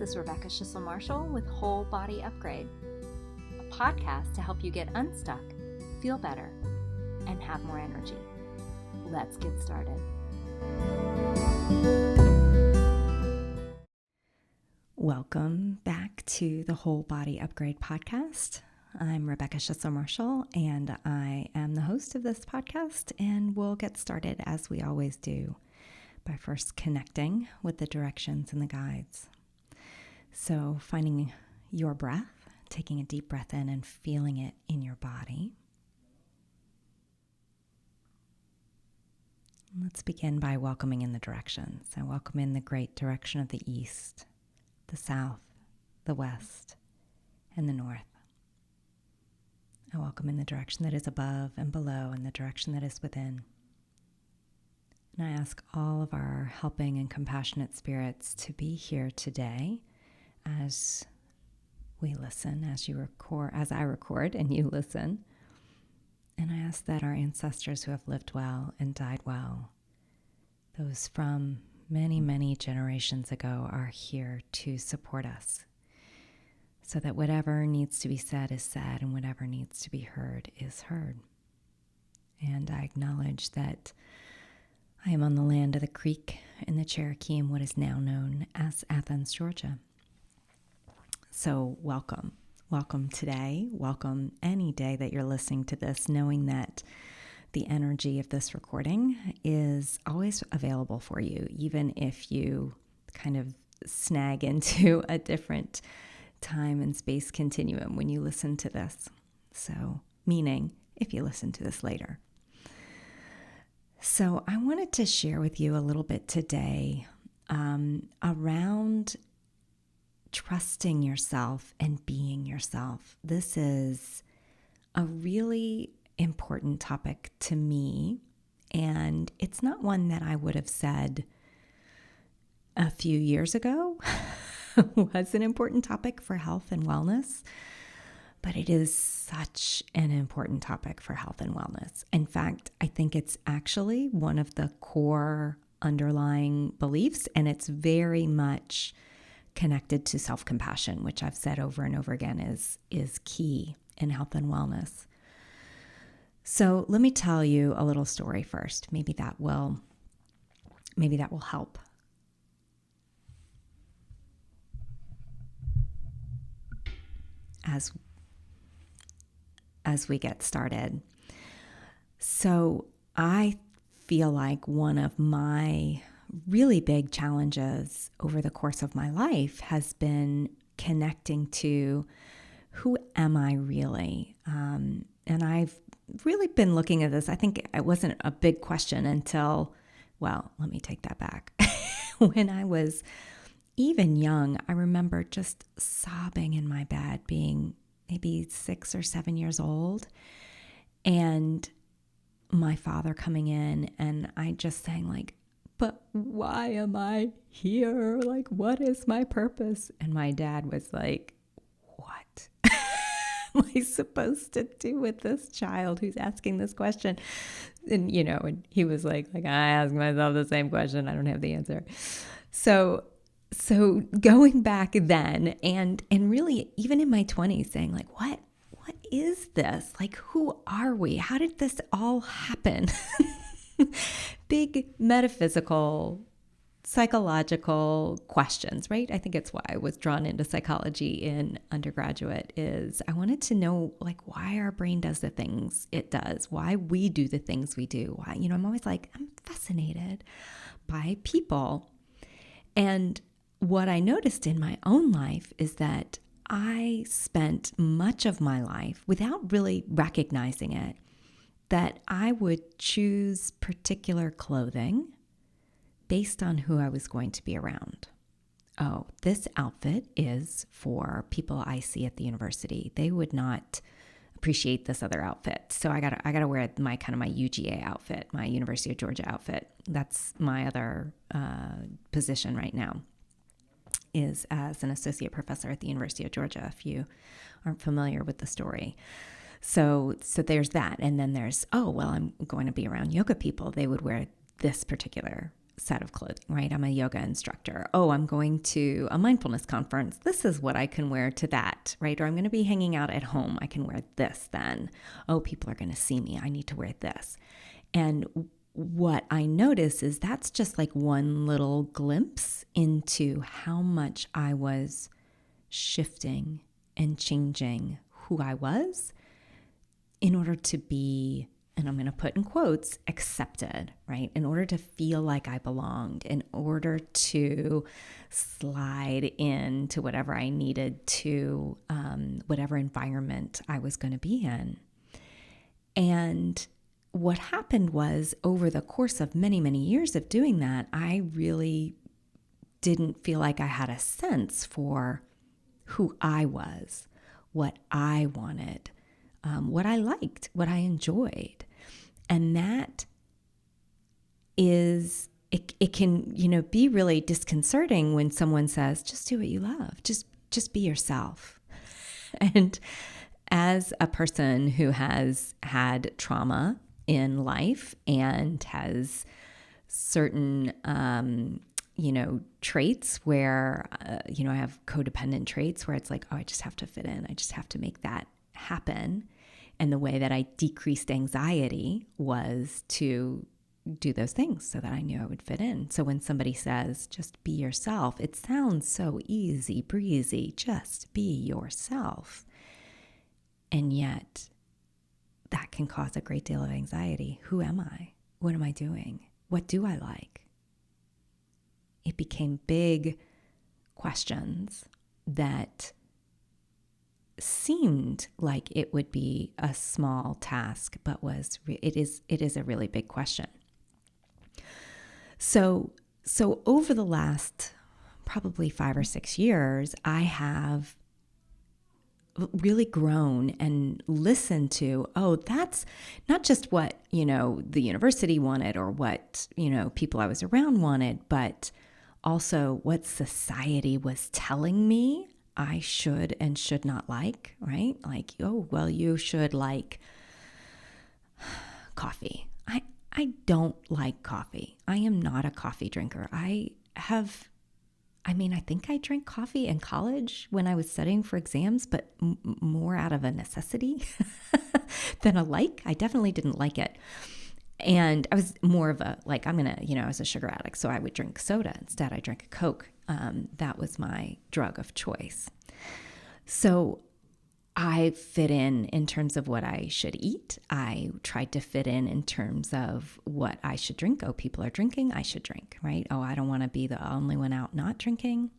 is Rebecca Schissel-Marshall with Whole Body Upgrade, a podcast to help you get unstuck, feel better, and have more energy. Let's get started. Welcome back to the Whole Body Upgrade podcast. I'm Rebecca Schissel-Marshall, and I am the host of this podcast, and we'll get started as we always do by first connecting with the directions and the guides. So finding your breath, taking a deep breath in and feeling it in your body. Let's begin by welcoming in the directions. I welcome in the great direction of the east, the south, the west, and the north. I welcome in the direction that is above and below and the direction that is within. And I ask all of our helping and compassionate spirits to be here today as we listen, as I record and you listen. And I ask that our ancestors who have lived well and died well, those from many, many generations ago, are here to support us so that whatever needs to be said is said and whatever needs to be heard is heard. And I acknowledge that I am on the land of the Creek in the Cherokee in what is now known as Athens, Georgia. So welcome. Welcome today. Welcome any day that you're listening to this, knowing that the energy of this recording is always available for you, even if you kind of snag into a different time and space continuum when you listen to this. So, meaning if you listen to this later. So I wanted to share with you a little bit today around trusting yourself and being yourself. This is a really important topic to me, and it's not one that I would have said a few years ago was an important topic for health and wellness. But it is such an important topic for health and wellness. In fact, I think it's actually one of the core underlying beliefs, and it's very much connected to self-compassion, which I've said over and over again is key in health and wellness. So let me tell you a little story first. Maybe that will help. As we get started. So I feel like one of my really big challenges over the course of my life has been connecting to who am I really? And I've really been looking at this. I think it wasn't a big question until, well, let me take that back. When I was even young, I remember just sobbing in my bed, being maybe 6 or 7 years old, and my father coming in and I just saying like, but why am I here? Like, what is my purpose? And my dad was like, what am I supposed to do with this child who's asking this question? And, and he was like, I ask myself the same question. I don't have the answer. So going back then and really even in my 20s saying like, what is this? Like, who are we? How did this all happen? Big metaphysical, psychological questions, right? I think it's why I was drawn into psychology in undergraduate is I wanted to know like why our brain does the things it does, why we do the things we do. Why, I'm always like, I'm fascinated by people. And what I noticed in my own life is that I spent much of my life without really recognizing it, that I would choose particular clothing based on who I was going to be around. Oh, this outfit is for people I see at the university. They would not appreciate this other outfit. So I gotta wear my UGA outfit, my University of Georgia outfit. That's my other position right now, is as an associate professor at the University of Georgia, if you aren't familiar with the story. So there's that. And then there's, I'm going to be around yoga people. They would wear this particular set of clothing, right? I'm a yoga instructor. Oh, I'm going to a mindfulness conference. This is what I can wear to that, right? Or I'm going to be hanging out at home. I can wear this then. Oh, people are going to see me. I need to wear this. And what I notice is that's just like one little glimpse into how much I was shifting and changing who I was in order to be, and I'm going to put in quotes, accepted, right? In order to feel like I belonged, in order to slide into whatever I needed to, whatever environment I was going to be in. And what happened was, over the course of many, many years of doing that, I really didn't feel like I had a sense for who I was, what I wanted, what I liked, what I enjoyed. And that is, it can, be really disconcerting when someone says, just do what you love, just be yourself. And as a person who has had trauma in life and has certain, traits where, I have codependent traits where it's like, oh, I just have to fit in. I just have to make that happen. And the way that I decreased anxiety was to do those things so that I knew I would fit in. So when somebody says, just be yourself, it sounds so easy breezy, just be yourself. And yet that can cause a great deal of anxiety. Who am I? What am I doing? What do I like? It became big questions that seemed like it would be a small task, but it is a really big question. So over the last probably 5 or 6 years, I have really grown and listened to, oh, that's not just what, the university wanted or what, people I was around wanted, but also what society was telling me I should and should not like, right? Like, oh, well, you should like coffee. I don't like coffee. I am not a coffee drinker. I think I drank coffee in college when I was studying for exams, but more out of a necessity than a like. I definitely didn't like it. And I was more of a, like, I was a sugar addict, so I would drink soda. Instead, I drank a Coke. That was my drug of choice. So I fit in terms of what I should eat. I tried to fit in terms of what I should drink. Oh, people are drinking, I should drink, right? Oh, I don't want to be the only one out not drinking.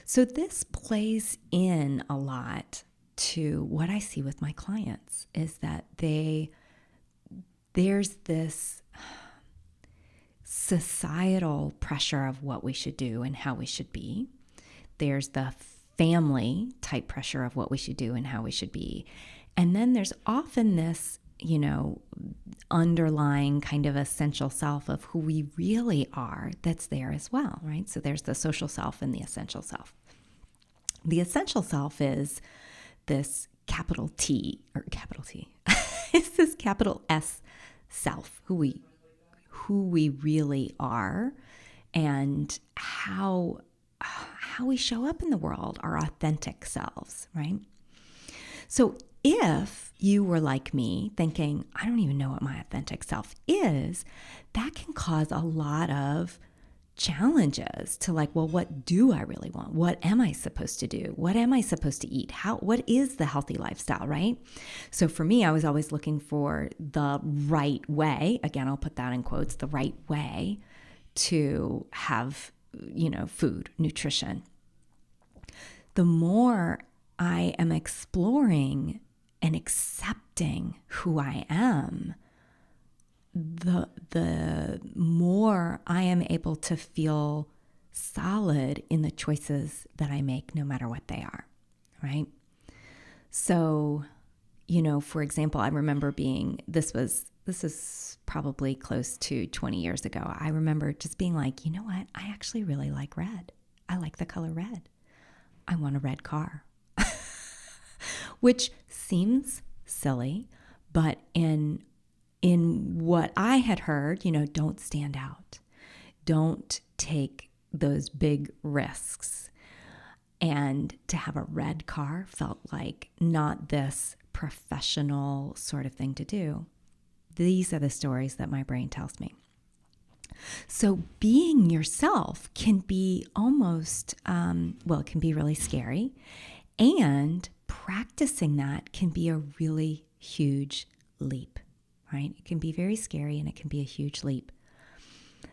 So this plays in a lot to what I see with my clients, is that there's this societal pressure of what we should do and how we should be. There's the family type pressure of what we should do and how we should be. And then there's often this, underlying kind of essential self of who we really are that's there as well, right? So there's the social self and the essential self. The essential self is this capital T, it's this capital S self, who we really are, and how we show up in the world, our authentic selves, right? So if you were like me, thinking, I don't even know what my authentic self is, that can cause a lot of challenges to, like, well, what do I really want? What am I supposed to do? What am I supposed to eat? What is the healthy lifestyle, right? So for me, I was always looking for the right way. Again, I'll put that in quotes, the right way to have, food, nutrition. The more I am exploring and accepting who I am, the more I am able to feel solid in the choices that I make, no matter what they are, right? So, for example, I remember this is probably close to 20 years ago. I remember just being like, you know what? I actually really like red. I like the color red. I want a red car. Which seems silly, but in what I had heard, don't stand out. don't take those big risks. And to have a red car felt like not this professional sort of thing to do. These are the stories that my brain tells me. So being yourself can be almost, it can be really scary. And practicing that can be a really huge leap, right? It can be very scary and it can be a huge leap.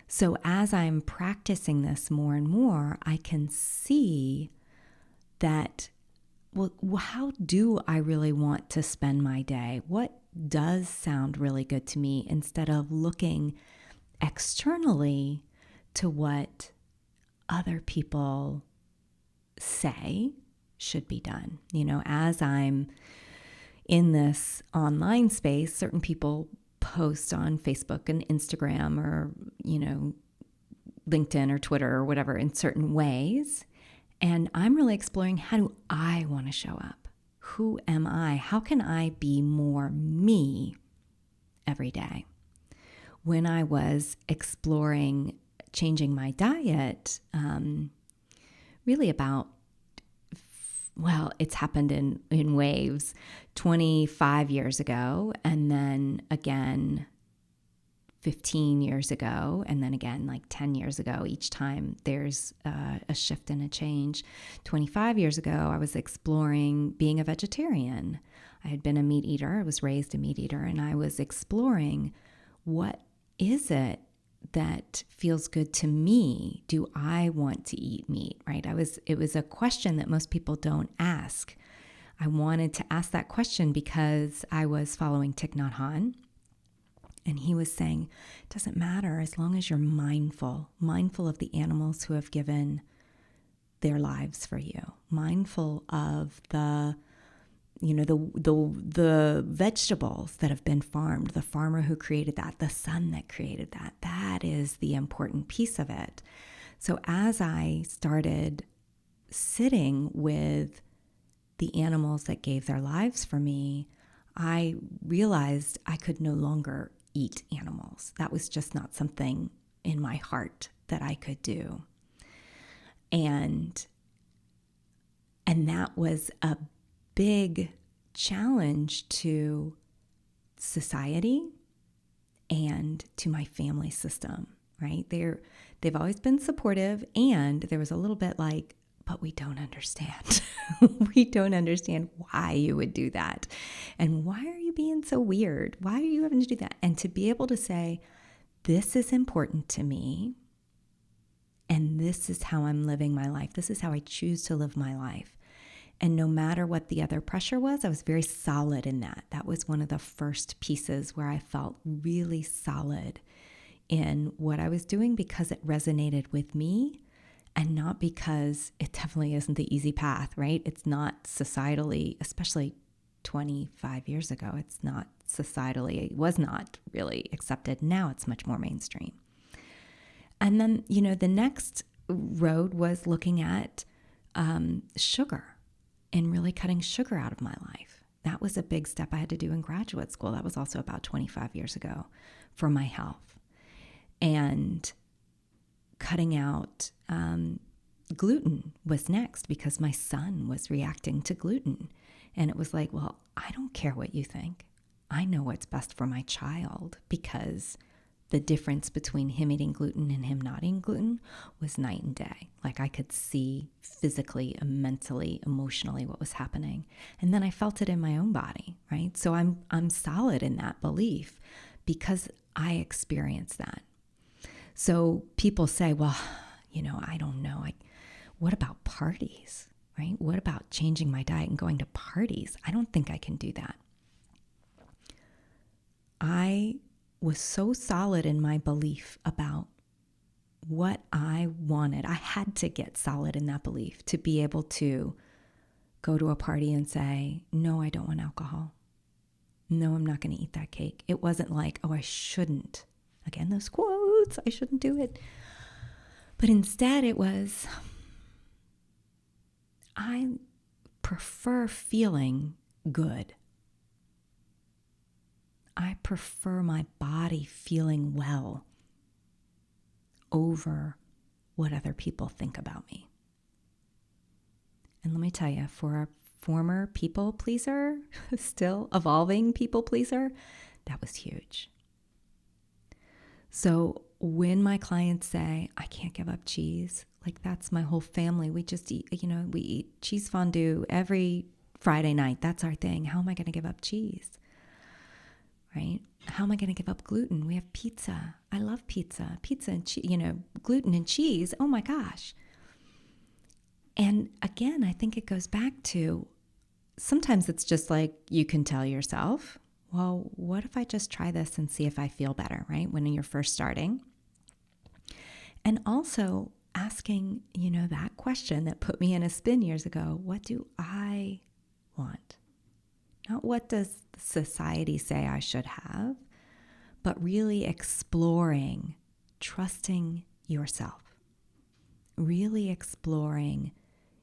So as I'm practicing this more and more, I can see that, well, how do I really want to spend my day? What does sound really good to me, instead of looking externally to what other people say should be done. As I'm in this online space, certain people post on Facebook and Instagram or, LinkedIn or Twitter or whatever in certain ways. And I'm really exploring, how do I want to show up? Who am I? How can I be more me every day? When I was exploring changing my diet, really about, it's happened in waves, 25 years ago, and then again 15 years ago, and then again like 10 years ago. Each time there's a shift and a change. 25 years ago, I was exploring being a vegetarian. I had been a meat eater. I was raised a meat eater, and I was exploring, what is it that feels good to me? Do I want to eat meat, right? It was a question that most people don't ask. I wanted to ask that question because I was following Thich Nhat Hanh, and he was saying, it doesn't matter as long as you're mindful of the animals who have given their lives for you, mindful of the vegetables that have been farmed, the farmer who created that, the sun that created that. That is the important piece of it. So as I started sitting with the animals that gave their lives for me, I realized I could no longer eat animals. That was just not something in my heart that I could do. And that was a big challenge to society and to my family system, right? They've always been supportive, and there was a little bit like, but we don't understand. We don't understand why you would do that. And why are you being so weird? Why are you having to do that? And to be able to say, this is important to me, and this is how I'm living my life. This is how I choose to live my life. And no matter what the other pressure was, I was very solid in that. That was one of the first pieces where I felt really solid in what I was doing, because it resonated with me, and not because it definitely isn't the easy path, right? It's not societally, especially 25 years ago, it was not really accepted. Now it's much more mainstream. And then, the next road was looking at sugar, and really cutting sugar out of my life. That was a big step I had to do in graduate school. That was also about 25 years ago for my health. And cutting out gluten was next, because my son was reacting to gluten. And it was like, well, I don't care what you think. I know what's best for my child, because the difference between him eating gluten and him not eating gluten was night and day. Like, I could see physically, mentally, emotionally what was happening. And then I felt it in my own body, right? So I'm solid in that belief because I experienced that. So people say, well, I don't know. What about parties, right? What about changing my diet and going to parties? I don't think I can do that. I was so solid in my belief about what I wanted. I had to get solid in that belief to be able to go to a party and say, no, I don't want alcohol. No, I'm not going to eat that cake. It wasn't like, oh, I shouldn't. Again, those quotes, I shouldn't do it. But instead it was, I prefer feeling good. I prefer my body feeling well over what other people think about me. And let me tell you, for a former people pleaser, still evolving people pleaser, that was huge. So when my clients say, I can't give up cheese, like that's my whole family. We just eat, we eat cheese fondue every Friday night. That's our thing. How am I going to give up cheese? Right? How am I going to give up gluten? We have pizza. I love pizza. Pizza and gluten and cheese. Oh my gosh. And again, I think it goes back to sometimes it's just like you can tell yourself, well, what if I just try this and see if I feel better, right? When you're first starting. And also asking, that question that put me in a spin years ago, what do I want? Not what does society say I should have, but really exploring, trusting yourself, really exploring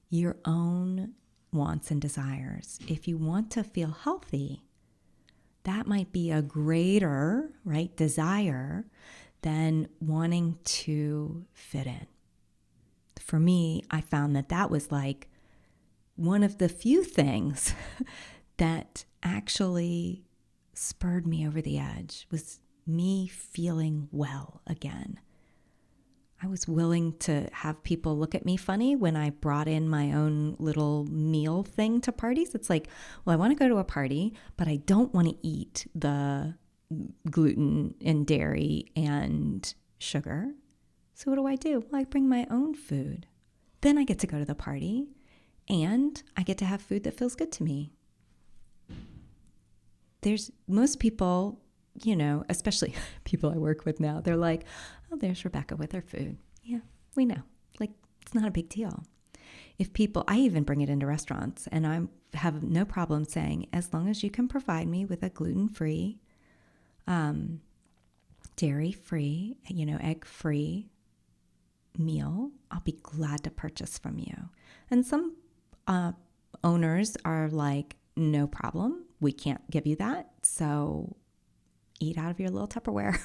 your own wants and desires. If you want to feel healthy, that might be a greater, right, desire than wanting to fit in. For me, I found that was like one of the few things that actually spurred me over the edge, was me feeling well again. I was willing to have people look at me funny when I brought in my own little meal thing to parties. It's like, well, I want to go to a party, but I don't want to eat the gluten and dairy and sugar. So what do? Well, I bring my own food. Then I get to go to the party and I get to have food that feels good to me. There's most people, especially people I work with now, they're like, oh, there's Rebecca with her food. Yeah, we know. Like, it's not a big deal. I even bring it into restaurants, and I have no problem saying, as long as you can provide me with a gluten-free, dairy-free, egg-free meal, I'll be glad to purchase from you. And some owners are like, no problem, we can't give you that, so eat out of your little Tupperware.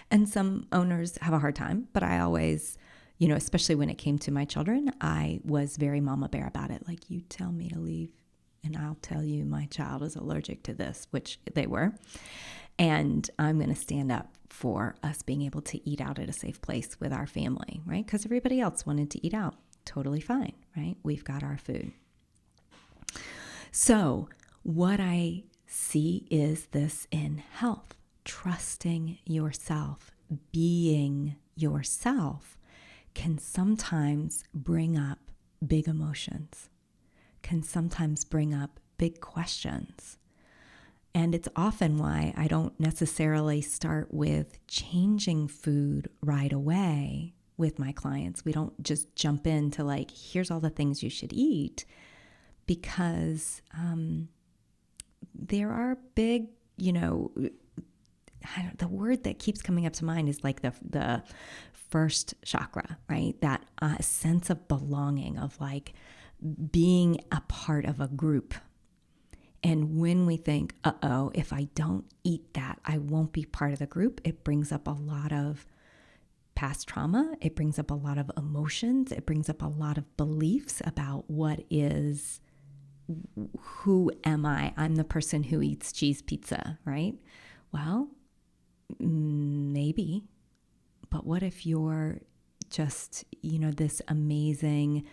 And some owners have a hard time, but I always, especially when it came to my children, I was very mama bear about it. Like, you tell me to leave and I'll tell you my child is allergic to this, which they were. And I'm going to stand up for us being able to eat out at a safe place with our family, right? Because everybody else wanted to eat out. Totally fine, right? We've got our food. So what I see is this in health, trusting yourself, being yourself can sometimes bring up big emotions, can sometimes bring up big questions. And it's often why I don't necessarily start with changing food right away with my clients. We don't just jump into like, here's all the things you should eat, because there are big, the word that keeps coming up to mind is like the first chakra, right? That sense of belonging, of like being a part of a group. And when we think, if I don't eat that, I won't be part of the group, it brings up a lot of past trauma. It brings up a lot of emotions. It brings up a lot of beliefs about who am I? I'm the person who eats cheese pizza, right? Well, maybe. But what if you're just, this amazing,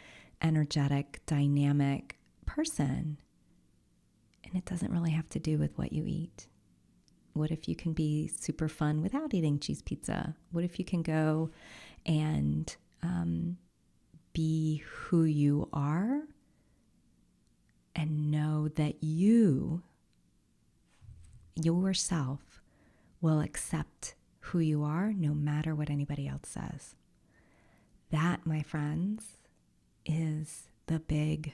energetic, dynamic person? And it doesn't really have to do with what you eat. What if you can be super fun without eating cheese pizza? What if you can go and be who you are and know that yourself will accept who you are no matter what anybody else says? That, my friends, is the big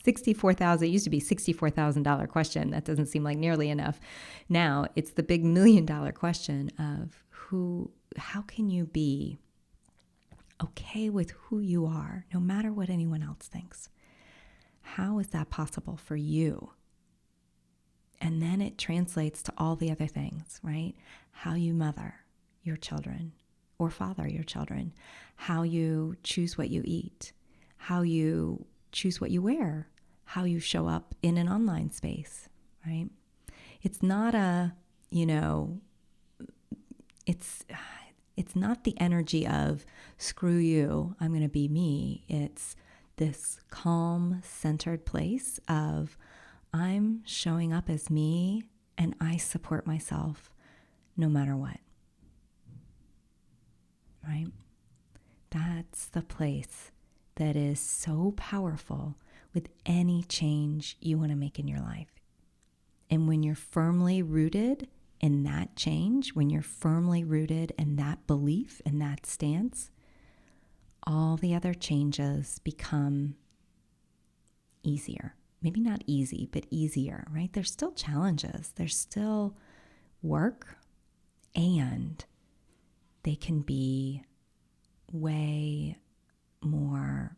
$64,000. It used to be $64,000 question. That doesn't seem like nearly enough. Now it's the big $1 million question of how can you be okay with who you are, no matter what anyone else thinks? How is that possible for you? And then it translates to all the other things, right? How you mother your children or father your children, how you choose what you eat, how you choose what you wear, how you show up in an online space, right? It's not it's not the energy of screw you, I'm going to be me. It's this calm, centered place of I'm showing up as me and I support myself no matter what. Right? That's the place that is so powerful with any change you want to make in your life. And when you're firmly rooted in that change, when you're firmly rooted in that belief and that stance, all the other changes become easier. Maybe not easy, but easier, right? There's still challenges. There's still work, and they can be way more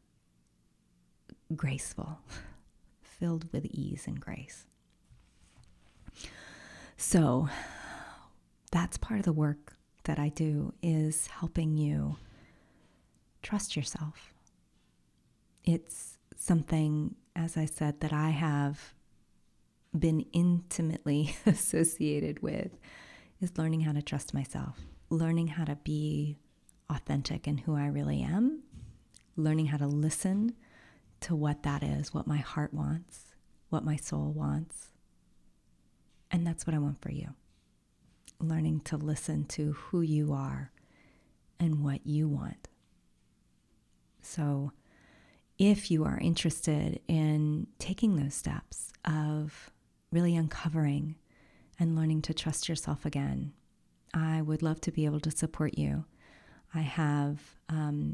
graceful, filled with ease and grace. So that's part of the work that I do, is helping you trust yourself. It's something, as I said, that I have been intimately associated with, is learning how to trust myself, learning how to be authentic in who I really am, learning how to listen to what that is, what my heart wants, what my soul wants. And that's what I want for you. Learning to listen to who you are and what you want. So if you are interested in taking those steps of really uncovering and learning to trust yourself again, I would love to be able to support you. I have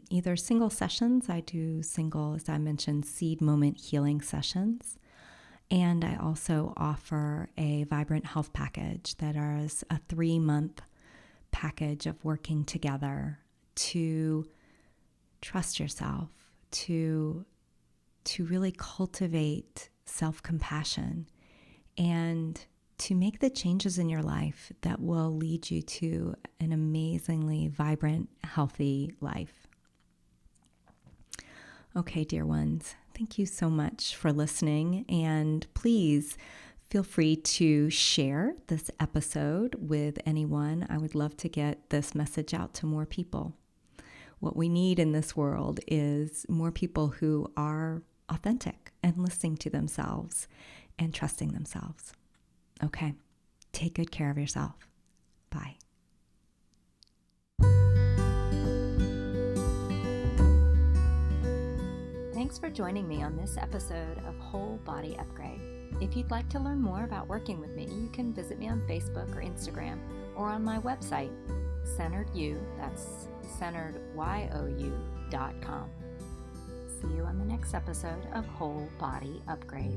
either single sessions. I do single, as I mentioned, seed moment healing sessions. And I also offer a Vibrant Health package that is a 3-month package of working together to trust yourself, to really cultivate self-compassion, and to make the changes in your life that will lead you to an amazingly vibrant, healthy life. Okay, dear ones, thank you so much for listening, and please feel free to share this episode with anyone. I would love to get this message out to more people. What we need in this world is more people who are authentic and listening to themselves and trusting themselves. Okay, take good care of yourself. Bye. Thanks for joining me on this episode of Whole Body Upgrade. If you'd like to learn more about working with me, you can visit me on Facebook or Instagram, or on my website, CenteredYou, that's CenteredYou.com. See you on the next episode of Whole Body Upgrade.